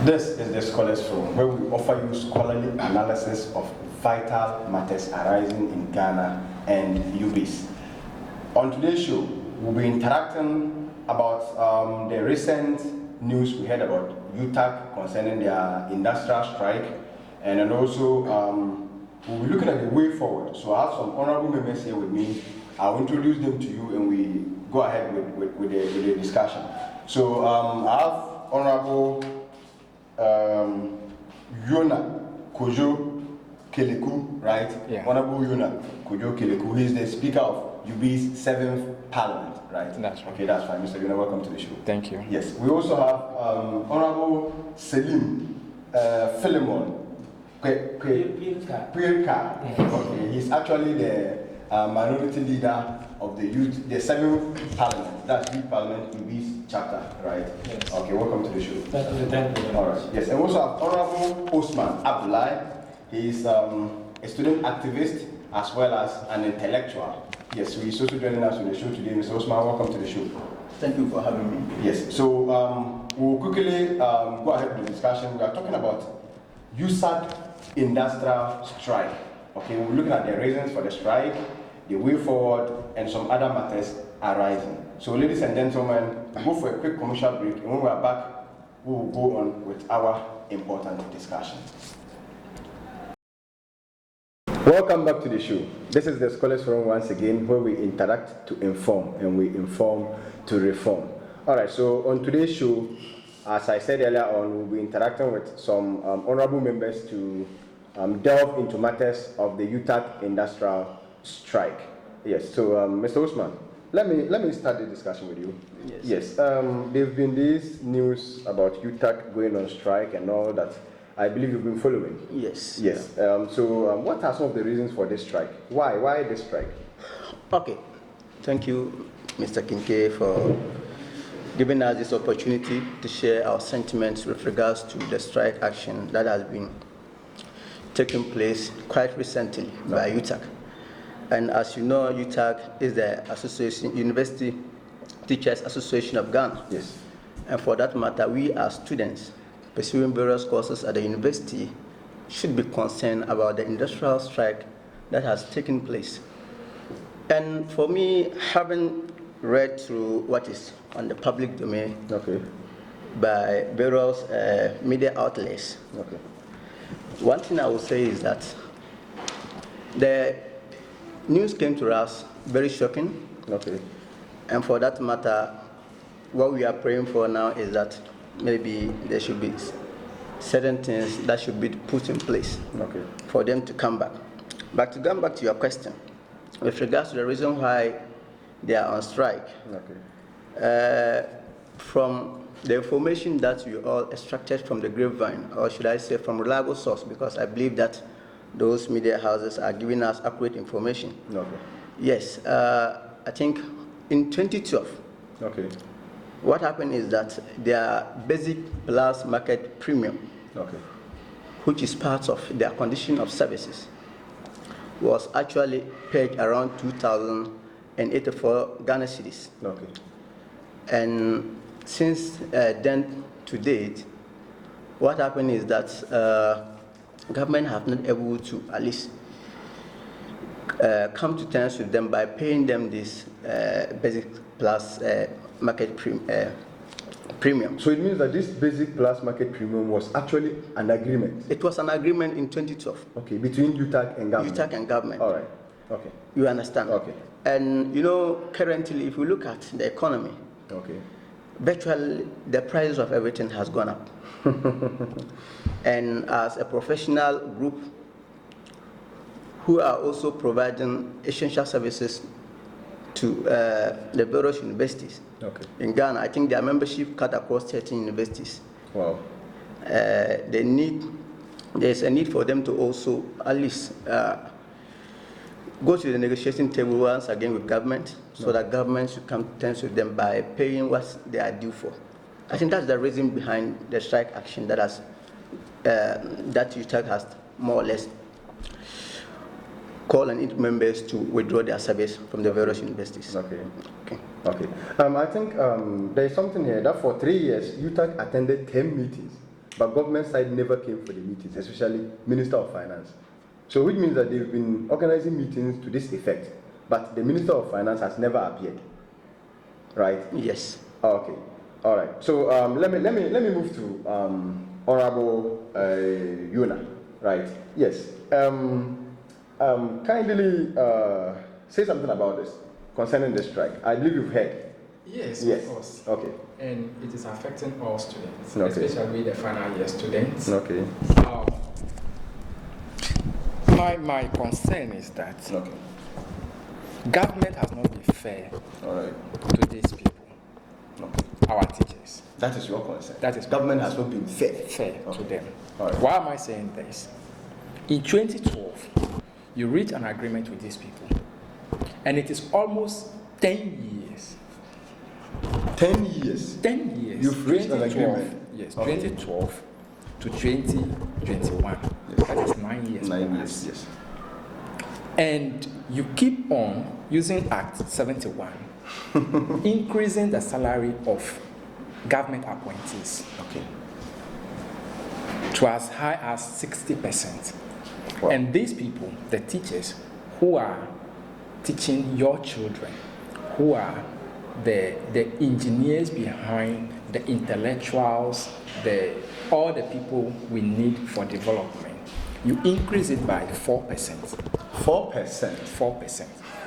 This is the Scholars Forum, where we offer you scholarly analysis of vital matters arising in Ghana and UBs. On today's show, we'll be interacting about the recent news we heard about UTAG concerning their industrial strike, and then also we'll be looking at the way forward. So I have some honorable members here with me. I'll introduce them to you and we go ahead with the discussion. So I have Honorable Yona Kojo Keleku, right? Yeah. Honorable Yona Kojo Keleku, he is the Speaker of UB's 7th Parliament, right? That's right. Okay, that's fine. Mr. Yona, welcome to the show. Thank you. Yes, we also have Honorable Selim Philemon Pierka. Okay, he's actually the minority leader of the 7th Parliament, that's the Parliament UB's chapter, right? Yes. Okay, welcome to the show. Thank you. All right. Yes, and we also have Honorable Osman Abdullahi. He's a student activist as well as an intellectual. Yes, so he's also joining us on the show today. Mr. Osman, welcome to the show. Thank you for having me. Yes, so we'll quickly go ahead with the discussion. We are talking about USAG industrial strike. Okay, we're looking at the reasons for the strike, the way forward, and some other matters arising. So, ladies and gentlemen, we'll go for a quick commercial break, and when we are back, we will go on with our important discussion. Welcome back to the show. This is the Scholars Forum once again, where we interact to inform and we inform to reform. All right, so on today's show, as I said earlier on, we'll be interacting with some honorable members to delve into matters of the UTAG industrial strike. Yes, so Mr. Osman, let me start the discussion with you. Yes. Yes, there've been this news about UTAG going on strike and all that. I believe you've been following. Yes. Yes. So what are some of the reasons for this strike? Why this strike? Okay. Thank you, Mr. Kinke, for giving us this opportunity to share our sentiments with regards to the strike action that has been taking place quite recently by UTAG. And as you know, UTAG is the University Teachers Association of Ghana. Yes. And for that matter, we as students pursuing various courses at the university should be concerned about the industrial strike that has taken place. And for me, having read through what is on the public domain by various media outlets, one thing I will say is that the news came to us very shocking. And for that matter, what we are praying for now is that maybe there should be certain things that should be put in place for them to come back. But to come back to your question, with regards to the reason why they are on strike, from the information that we all extracted from the grapevine, or should I say from reliable source, because I believe that those media houses are giving us accurate information. Yes, I think in 2012, what happened is that their basic plus market premium, which is part of their condition of services, was actually paid around 2,084 Ghana cedis. And since then to date, what happened is that government have not able to at least come to terms with them by paying them this basic plus market premium. So it means that this basic plus market premium was actually an agreement? It was an agreement in 2012. Okay, between UTAG and government? UTAG and government. All right, okay. You understand? Okay. And you know, currently, if we look at the economy, virtually the prices of everything has gone up. And as a professional group who are also providing essential services to the various universities in Ghana, I think their membership cut across 13 universities. Wow. There's a need for them to also at least go to the negotiating table once again with government, so that government should come to terms with them by paying what they are due for. I think that's the reason behind the strike action that has that UTAG has more or less called on its members to withdraw their service from the various universities. I think there is something here that for 3 years UTAG attended 10 meetings but government side never came for the meetings, especially Minister of Finance. So which means that they've been organizing meetings to this effect, but the Minister of Finance has never appeared, right? Yes. Okay, all right. So let me move to Honorable Yuna, right? Yes. Kindly say something about this concerning the strike. I believe you've heard. Yes, Yes. of course. Okay. And it is affecting all students, Okay. especially the final year students. Okay. My concern is that Okay. government has not been fair All right. to these people, Okay. our teachers. That is your concern. That is Government has not been fair. Fair Okay. to them. All right. Why am I saying this? In 2012, you reach an agreement with these people, and it is almost 10 years. 10 years. 10 years. You've reached an 2012, agreement? Yes, Okay. 2012 to 2021. Yes. That is 9 years. 9 perhaps. years. Yes. And you keep on using Act 71, increasing the salary of government appointees Okay. to as high as 60%. Wow. And these people, the teachers who are teaching your children, who are the engineers behind the intellectuals, all the people we need for development, you increase it by 4%. 4%. 4%.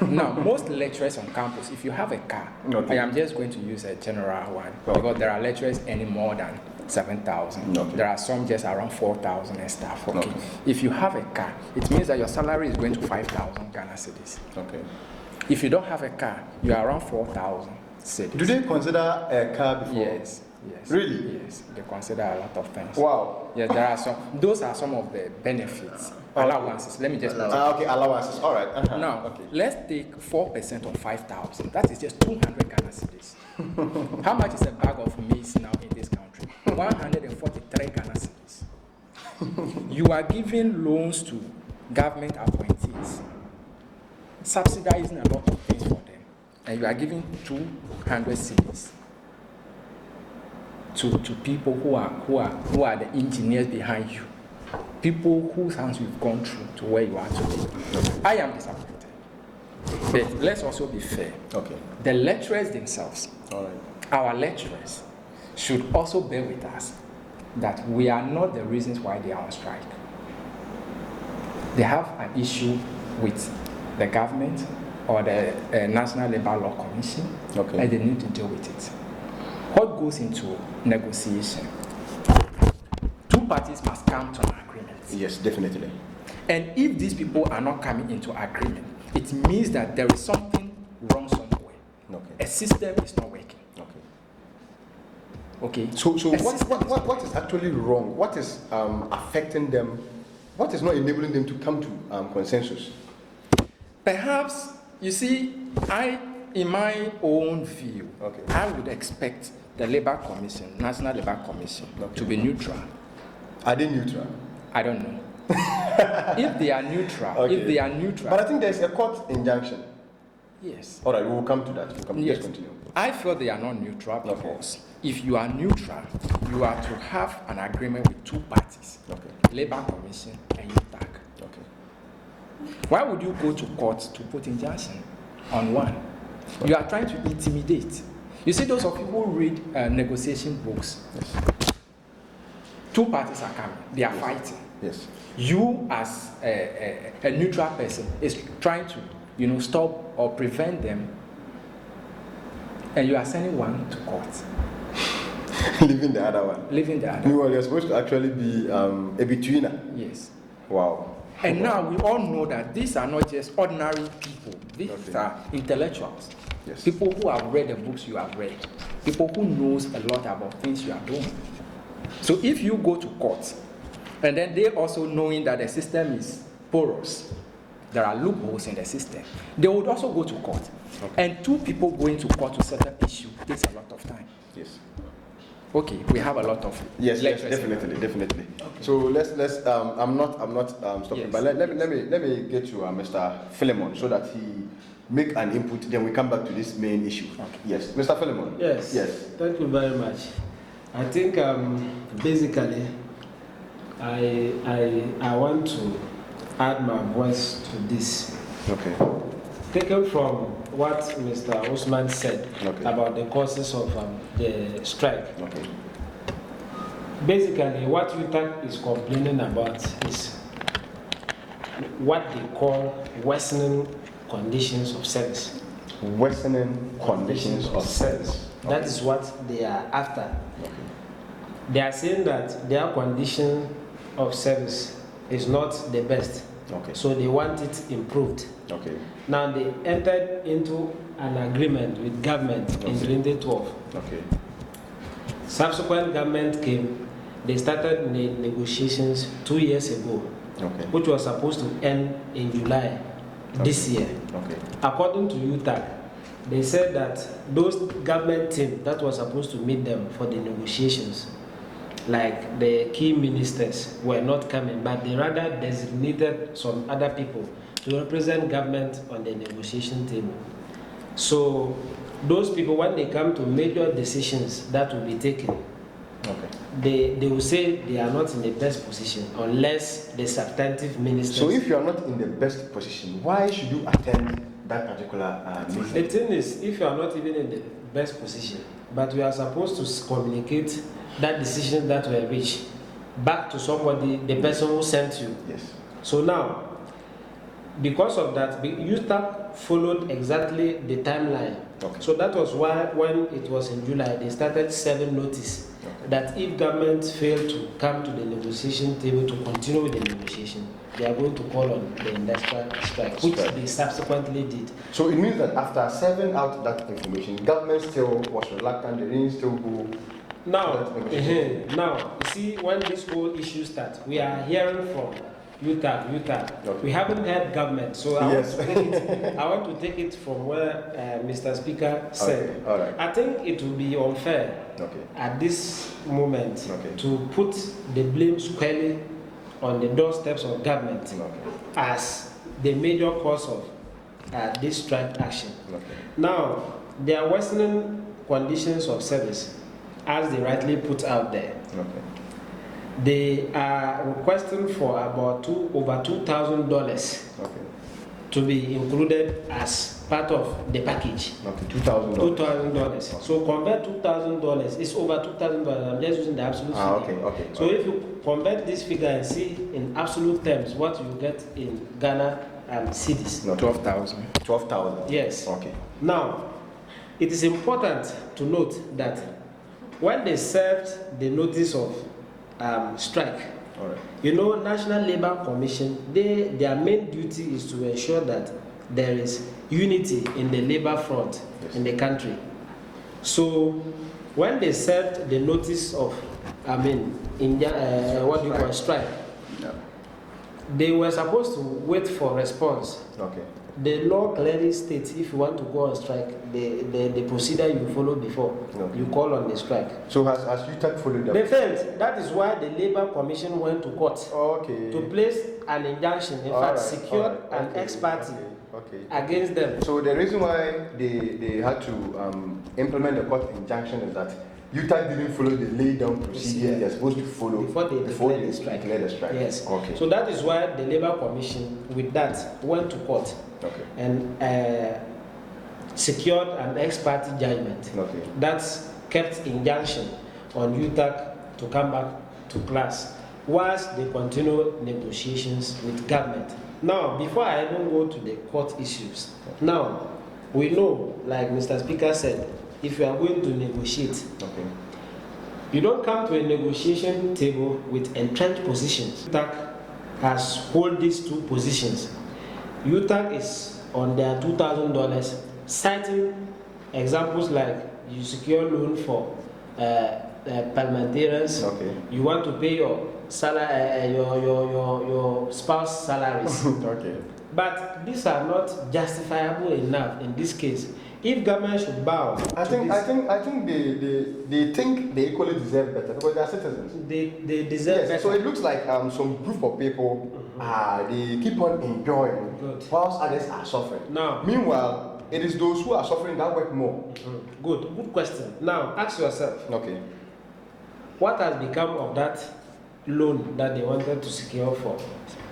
Now, most lecturers on campus, if you have a car, Okay. I am just going to use a general one, Okay. because there are lecturers earning more than 7,000. Okay. There are some just around 4,000 and stuff. Okay. Okay. If you have a car, it means that your salary is going to 5,000 Ghana cedis. Okay. If you don't have a car, you are around 4,000 cedis. Do they consider a car before? Yes. Yes. Really? Yes. They consider a lot of things. Wow. Yes, there are some. Those are some of the benefits, allowances. Let me just. Okay, allowances. All right. Uh-huh. Now, okay. let's take 4% of 5,000. That is just 200 Ghana cedis. How much is a bag of maize now in this country? 143 Ghana cedis. You are giving loans to government appointees, subsidizing a lot of things for them, and you are giving 200 cedis to people who are the engineers behind you, people whose hands you've gone through to where you are today. I am disappointed. But let's also be fair. Okay. The lecturers themselves, All right. our lecturers, should also bear with us that we are not the reasons why they are on strike. They have an issue with the government or the National Labour Law Commission, Okay. and they need to deal with it. What goes into negotiation? Two parties must come to an agreement. Yes, definitely. And if these people are not coming into agreement, it means that there is something wrong somewhere. Okay. A system is not working. Okay. Okay. So A system what is actually wrong? What is affecting them? What is not enabling them to come to consensus? Perhaps, you see, in my own view, Okay. I would expect the Labour Commission, National Labour Commission, Okay. to be neutral. Are they neutral? I don't know. If they are neutral, But I think there's a court injunction. yes. All right, we will come to that. We'll come. Yes. Let's continue. I feel they are not neutral because if you are neutral, you are to have an agreement with two parties, Okay. Labour Commission and UTAG. Okay. Why would you go to court to put injunction on one? You are trying to intimidate. You see, those of you who read negotiation books, two parties are coming, they are fighting. Yes. You, as a neutral person, is trying to, stop or prevent them, and you are sending one to court. Leaving the other one. Leaving the other. Meanwhile, you're supposed to actually be a betweener. Yes. Wow. And now we all know that these are not just ordinary people. These Okay. are intellectuals. Yes. People who have read the books you have read. People who knows a lot about things you are doing. So if you go to court, and then they also knowing that the system is porous, there are loopholes in the system, they would also go to court. Okay. And two people going to court to settle issue takes a lot of time. Yes. Okay, we have a lot of Yes, lectures. definitely. Okay. So let's I'm not stopping, Yes. but let me get to Mr. Philemon so that he make an input. Then we come back to this main issue. Okay. Yes, Mr. Philemon. Yes. Yes. Thank you very much. I think basically I want to add my voice to this. Okay. Taken from what Mr. Usman said about the causes of the strike. Okay. Basically, what UTAG is complaining about is what they call worsening conditions of service. Worsening conditions of service. Okay. That is what they are after. Okay. They are saying that their condition of service is not the best. Okay. So they want it improved. Okay. Now they entered into an agreement with government in 2012. Okay. Subsequent government came, they started negotiations 2 years ago, okay, which was supposed to end in July this year. Okay. According to UTAG, they said that those government team that was supposed to meet them for the negotiations, like the key ministers, were not coming, but they rather designated some other people to represent government on the negotiation table. So those people, when they come to major decisions that will be taken, okay, they will say they are not in the best position unless the substantive ministers. So if you are not in the best position, why should you attend that particular meeting? The thing is, if you are not even in the best position, but we are supposed to communicate that decision that were reached back to somebody, the person who sent you. Yes. So now, because of that, UTAG followed exactly the timeline. Okay. So that was why when it was in July, they started serving notice that if government failed to come to the negotiation table to continue with the negotiation, they are going to call on the industrial strike, which they subsequently did. So it means that after serving out that information, government still was reluctant, they didn't still go. Now, now, you see, when this whole issue starts, we are hearing from UTAG. Okay. We haven't heard government, so I want to take it from where Mr. Speaker said. Okay. All right. I think it will be unfair at this moment to put the blame squarely on the doorsteps of government as the major cause of this strike action. Now, there are worsening conditions of service, as they rightly put out there. They are requesting for about over $2,000 to be included as part of the package. $2,000. $2,000. So convert $2,000. It's over $2,000. I'm just using the absolute figure. So if you convert this figure and see in absolute terms what you get in Ghana cedis. No, 12,000. 12,000. Yes. Okay. Now, it is important to note that when they served the notice of strike, you know, National Labour Commission, their main duty is to ensure that there is unity in the labor front in the country. So when they served the notice of, strike, they were supposed to wait for response. The law clearly states if you want to go on strike, the procedure you follow before you call on the strike. So has UTAG followed that? They failed. That is why the Labour Commission went to court to place an injunction, in fact, secured an ex parte against them. So the reason why they had to implement the court injunction is that UTAG didn't follow the laid down procedure they're supposed to follow before they declared the strike. Yes. So that is why the Labour Commission, with that, went to court and secured an ex parte judgment that kept injunction on UTAG to come back to class whilst they continue negotiations with government. Now, before I even go to the court issues, now we know, like Mr. Speaker said, if you are going to negotiate, you don't come to a negotiation table with entrenched positions. UTAG has hold these two positions. UTAG is on their $2,000, citing examples like you secure loan for parliamentarians. You want to pay your salary, your spouse salaries. But these are not justifiable enough in this case. If government should bow, I think they think they equally deserve better because they are citizens. They deserve better. So it looks like some group of people they keep on enjoying whilst others are suffering. Now, meanwhile, it is those who are suffering that work more. Good question. Now, ask yourself. what has become of that loan that they wanted to secure for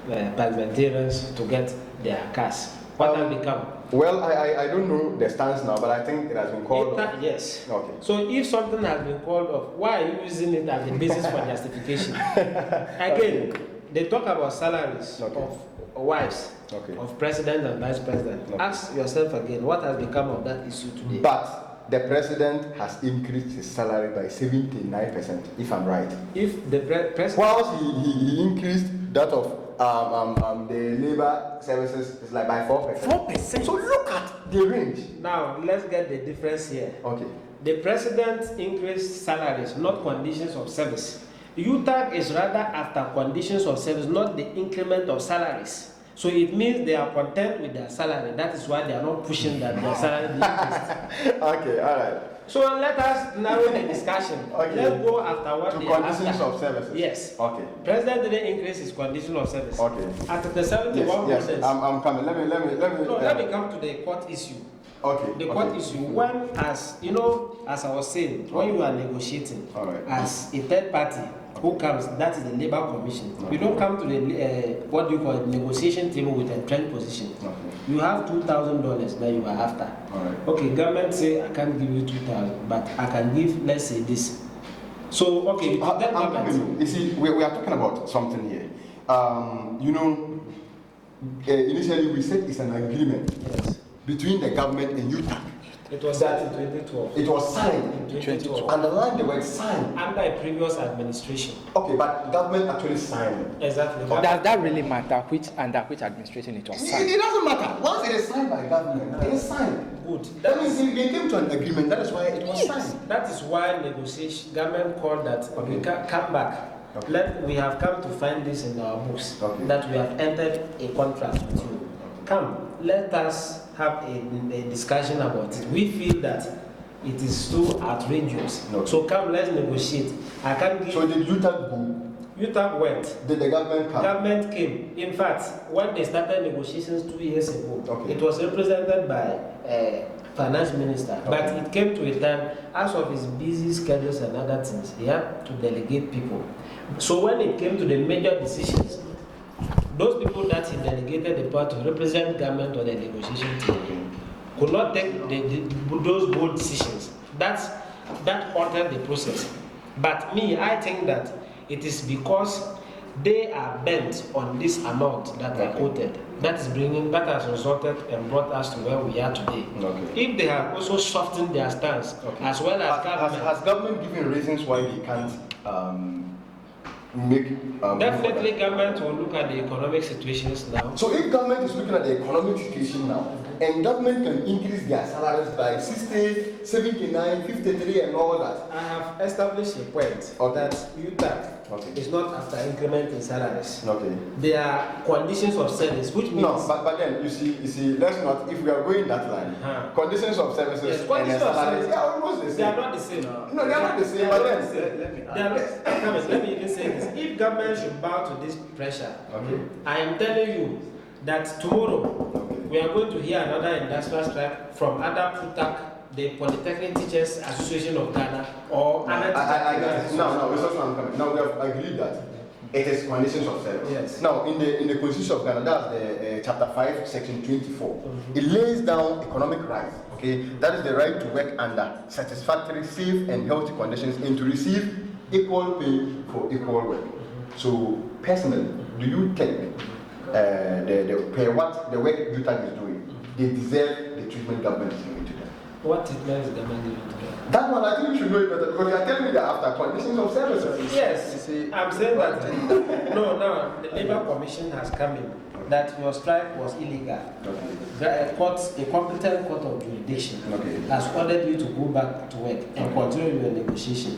parliamentarians to get their cars? What has become? Well, I don't know the stance now, but I think it has been called off. Yes. Okay. So if something has been called off, why are you using it as the basis for justification? Again, they talk about salaries of wives of president and vice president. Ask yourself again, what has become of that issue today? But the president has increased his salary by 79%, if I'm right. If the president... Whilst he increased that of the labor services is like by 4%. 4%. So look at the range. Now, let's get the difference here. Okay. The president increased salaries, not conditions of service. UTAG is rather after conditions of service, not the increment of salaries. So it means they are content with their salary. That is why they are not pushing that their salary be increased. Okay, all right. So let us narrow the discussion. Okay. Let's go after what they are conditions after. of services. Yes. Okay. President didn't increase his condition of service. Okay. After the 71 Yes. I'm coming. Let me. No, let me come to the court issue. Okay. The court issue, when, as you know, as I was saying, when you are negotiating as a third party who comes, that is the Labor Commission. You don't come to the what do you call it, negotiation table with a trend position. You have $2,000 that you are after. Okay, government say I can't give you 2,000, but I can give, let's say this. So okay, that government. You see, we are talking about something here. You know, initially we said it's an agreement. Yes. Between the government and UTAG. It was signed in 2012. It was signed in 2012. Underline the word signed. Under a previous administration. Okay, but government actually signed it. Exactly. Does that really matter under which administration it was signed? It doesn't matter. Once it is signed by government, it is signed. Good. That means they came to an agreement. That is why it was signed. That is why negotiation government called that we can come back. We have come to find this in our books that we have entered a contract with you. Come, let us have a discussion about it. We feel that it is too outrageous. So come, let's negotiate. I can't give. So did UTAG go? UTAG went. Did the government come? Government came. In fact, when they started negotiations 2 years ago, it was represented by finance minister. But it came to a time, as of his busy schedules and other things, he had to delegate people. So when it came to the major decisions, those people that he delegated the power to represent government on the negotiation team could not take those bold decisions. That altered the process. But I think that it is because they are bent on this amount that I quoted. That has resulted and brought us to where we are today. If they have also softened their stance, as well as government. Has government given reasons why they can't definitely government will look at the economic situations now. So if government is looking at the economic situation now, and government can increase their salaries by 60, 79, 53 and all that. I have established a point that UTAG is not after increment in salaries. There are conditions of service, which means... No, but then, you see, let's not, if we are going that line, conditions of services and salaries, they are almost the same. They are not the same. No, they are not the same, but then... Let me even say this. If government should bow to this pressure, I am telling you that tomorrow we are going to hear another industrial strike from other UTAG, the Polytechnic Teachers Association of Ghana, or No, it's not I'm coming. Now we have agreed that it is conditions of service. Yes. Now in the Constitution of Ghana, that's the chapter 5, section 24. It lays down economic rights. That is the right to work under satisfactory, safe, and healthy conditions, and to receive equal pay for equal work. So personally, do you think the pay what the work UTAG is doing, they deserve the treatment government is giving to them? What treatment is government giving to them? That one I think you should know it better, because they are telling me that after conditions of services. Yes, I'm saying that. No, the Labor Commission has come in that your strike was illegal. A competent court of jurisdiction has ordered you to go back to work and continue your negotiation.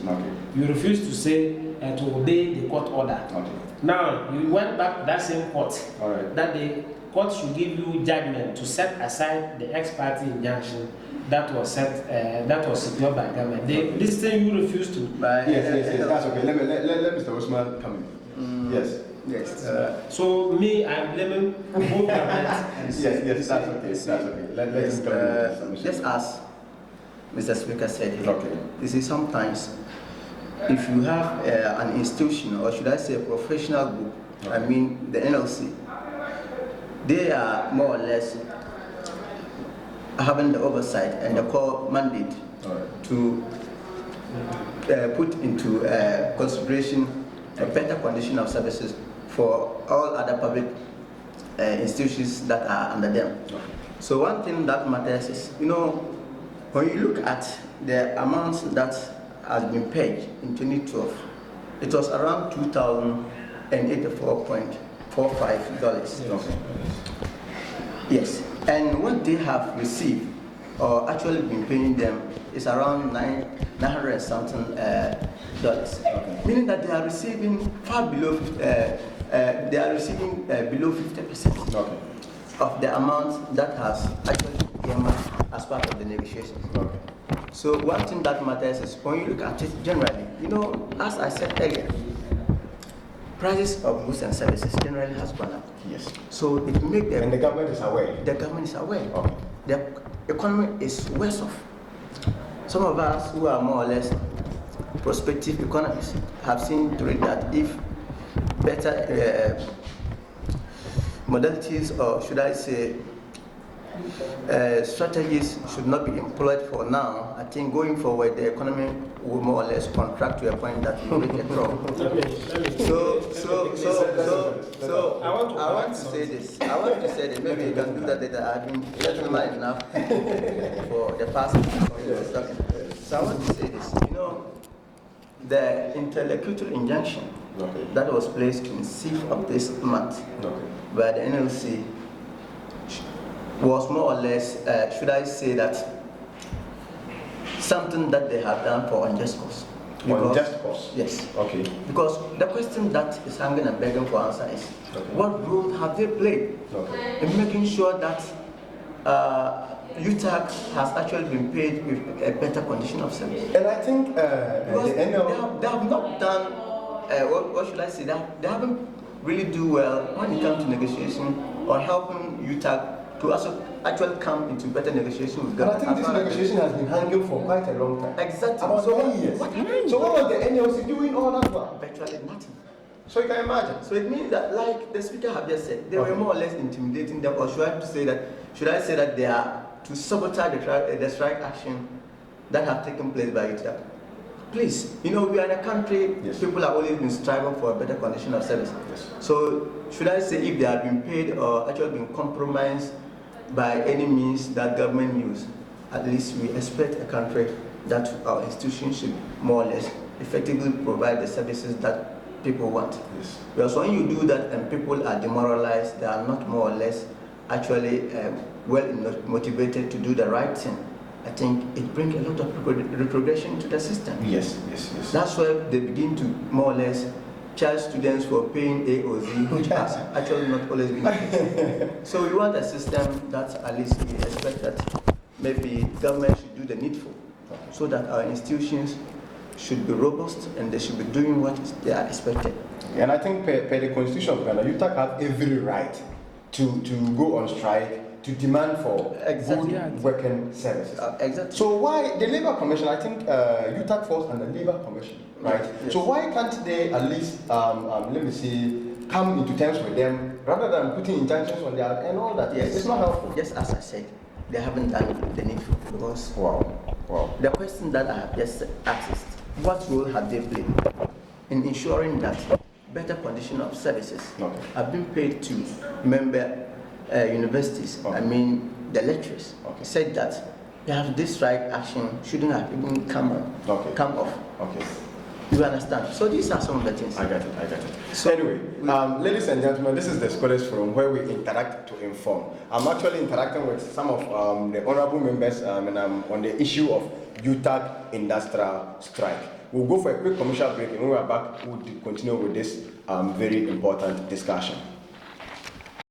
You refuse to say to obey the court order. Now you went back to that same court that the court should give you judgment to set aside the ex parte injunction that was secured by government. This thing you refuse to. Yes, that's okay. Let Mr. Osman come in. Yes. So I'm blaming both governments. Yes, that's okay. Let's come in. Let's ask. Mr. Speaker said it. You see, sometimes if you have an institution, or should I say a professional group, I mean the NLC, they are more or less having the oversight and the core mandate to put into consideration a better condition of services for all other public institutions that are under them. So one thing that matters is, when you look at the amounts that has been paid in 2012, it was around $2,084.45. Yes, and what they have received or actually been paying them is around $900 something dollars. Meaning that they are receiving far below. They are receiving below 50% of the amount that has actually came as part of the negotiations. So one thing that matters is when you look at it generally, as I said earlier, prices of goods and services generally has gone up. Yes. So it makes them. And the government is aware. The government is aware. The economy is worse off. Some of us who are more or less prospective economists have seen to it that if better modalities, or should I say strategies, should not be employed for now, I think going forward the economy will more or less contract to a point that will reach a drop. So I want to say this. Maybe you can do that later. I've been gentleman enough for the past. So I want to say this. The interlocutory injunction that was placed in 6th of this month by the NLC was more or less, should I say that, something that they have done for unjust cause. Unjust cause? Yes. Okay. Because the question that is hanging and begging for answer is, what role have they played in making sure that UTAG has actually been paid with a better condition of service? And I think they have not done, what should I say, they haven't really do well when it comes to negotiation or helping UTAG to also actually come into better negotiation with government. But I think this negotiation has been hanging for quite a long time. Exactly. About 10 years. So what was the NLC doing all that work? Virtually nothing. So you can imagine. So it means that, like the speaker have just said, they were more or less intimidating them, or should I say that they are to sabotage the strike action that have taken place by UTAG. Please, we are in a country, people have always been striving for a better condition of service. So should I say, if they have been paid or actually been compromised by any means that government use, at least we expect a country that our institutions should more or less effectively provide the services that people want. Because when you do that and people are demoralized, they are not more or less actually well motivated to do the right thing, I think it brings a lot of retrogression to the system. Yes. That's why they begin to more or less charge students for paying A or Z, which has actually not always been the case. So we want a system that at least we expect that maybe government should do the needful so that our institutions should be robust and they should be doing what they are expected. And I think per the Constitution of Ghana, UTAG have every right to go on strike, to demand for good working services. Exactly. So why the Labour Commission? I think UTAG falls under Labour Commission, right? Yes. So why can't they at least, let me see, come into terms with them rather than putting injunctions on their and all that? Yes, it's not helpful. Just as I said, they haven't done the needful because the question that I have just asked is, what role have they played in ensuring that better condition of services have been paid to member universities? I mean, the lecturers said that they have this strike action shouldn't have even come off. You understand? So these are some of the things. I got it. So anyway, ladies and gentlemen, this is the Scholars Forum where we interact to inform. I'm actually interacting with some of the honorable members and I'm on the issue of UTAG industrial strike. We'll go for a quick commercial break and when we're back, we'll continue with this very important discussion.